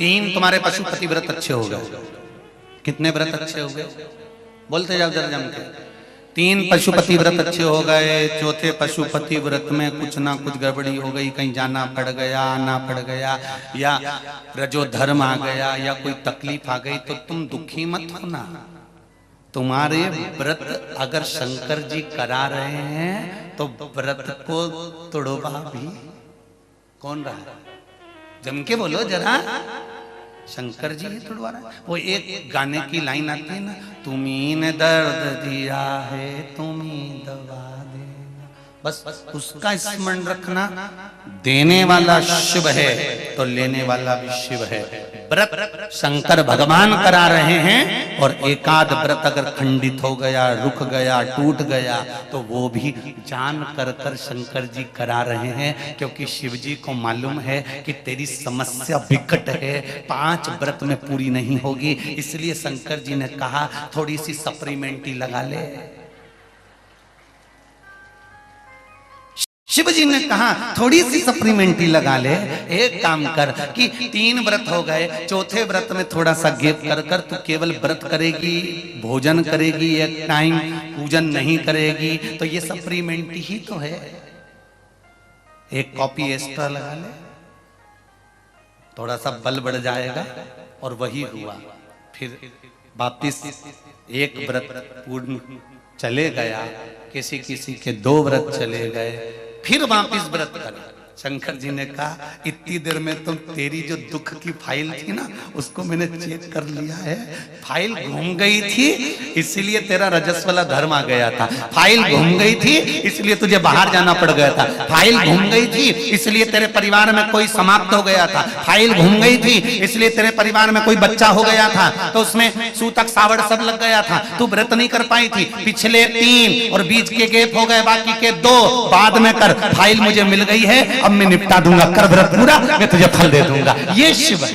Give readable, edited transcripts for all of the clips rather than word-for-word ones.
3 तुम्हारे पशुपति व्रत अच्छे हो गए। कितने व्रत अच्छे हो गए? बोलते जाओ जरा जम के। 3 पशुपति व्रत अच्छे हो गए। चौथे पशुपति व्रत में कुछ ना कुछ गड़बड़ी हो गई, कहीं जाना पड़ गया, आना पड़ गया, या रजोधर्म आ गया, या कोई तकलीफ आ गई, तो तुम दुखी मत होना। तुम्हारे व्रत अगर शंकर जी करा रहे हैं तो व्रत को तोड़वा भी कौन रहा है? जम के बोलो जरा। शंकर जी ही तुड़वा रहा है। वो एक गाने की लाइन आती है ना, तुम्ही ने दर्द दिया है तुम्ही दवा देना, बस उसका स्मरण रखना। देने वाला शिव है तो लेने वाला भी शिव है। व्रत शंकर भगवान करा रहे हैं, और एकाध व्रत अगर खंडित हो गया, रुक गया, टूट गया, तो वो भी जान कर शंकर जी करा रहे हैं, क्योंकि शिव जी को मालूम है कि तेरी समस्या विकट है, 5 व्रत में पूरी नहीं होगी। इसलिए शंकर जी ने कहा थोड़ी सी सप्लीमेंट्री लगा ले। शिव जी ने कहा थोड़ी सी सप्लीमेंट्री लगा ले। एक काम कर कि 3 व्रत हो गए, चौथे व्रत में थोड़ा सा गैप कर तू केवल व्रत करेगी, भोजन करेगी, एक टाइम पूजन नहीं करेगी, तो ये सप्लीमेंट्री ही तो है। एक कॉपी एक्स्ट्रा लगा ले, थोड़ा सा बल बढ़ जाएगा। और वही हुआ। फिर वापिस एक व्रत पूर्ण चले गया, किसी किसी के 2 व्रत चले गए, फिर वापिस व्रत कर। शंकर जी ने कहा इतनी देर में तुम तेरी जो दुख की फाइल थी ना, उसको मैंने चेक कर लिया है। फाइल घूम गई थी, इसलिए तेरा रजस्वला धर्म आ गया था। फाइल घूम गई थी, इसलिए तुझे बाहर जाना पड़ गया था। फाइल घूम गई थी, इसलिए तेरे परिवार में कोई समाप्त हो गया था। फाइल घूम गई थी, इसलिए तेरे परिवार में कोई बच्चा हो गया था, तो उसमें सूतक सावड़ सब लग गया था, तू व्रत नहीं कर पाई थी। पिछले 3 और बीच के गैप हो गए, बाकी के 2 बाद में कर। फाइल मुझे मिल गई है, अब मैं निपटा दूंगा, कर व्रत पूरा, मैं तुझे फल दे दूंगा। ये शिव है,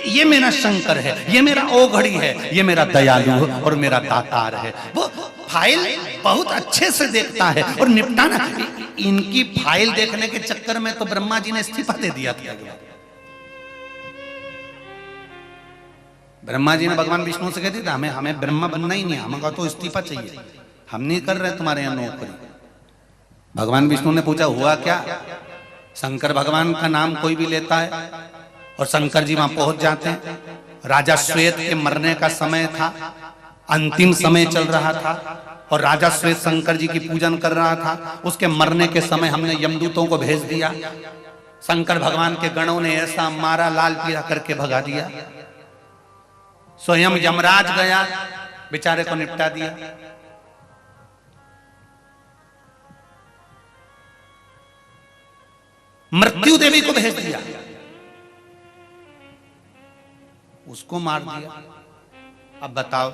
ये मेरा शंकर है, ये मेरा ओघड़ी है, ये मेरा दयालु और मेरा दातार है। वो फाइल बहुत अच्छे से देखता है और निपटाना। इनकी फाइल देखने के चक्कर में तो ब्रह्मा जी ने इस्तीफा दे दिया था। ब्रह्मा जी ने भगवान विष्णु से कहती था हमें ब्रह्मा बनना ही नहीं, हमें तो इस्तीफा चाहिए, हम नहीं कर रहे तुम्हारे यहाँ नौकरी। भगवान विष्णु ने पूछा हुआ क्या? शंकर भगवान का नाम कोई भी लेता है और शंकर जी वहां पहुंच जाते हैं। राजा श्वेत के मरने का समय था, अंतिम समय चल रहा था, और राजा श्वेत शंकर जी की पूजन कर रहा था। उसके मरने के समय हमने यमदूतों को भेज दिया, शंकर भगवान के गणों ने ऐसा मारा, लाल पीला करके भगा दिया। स्वयं यमराज गया, बेचारे को निपटा दिया। मृत्यु देवी को भेज दिया, उसको मार दिया। अब बताओ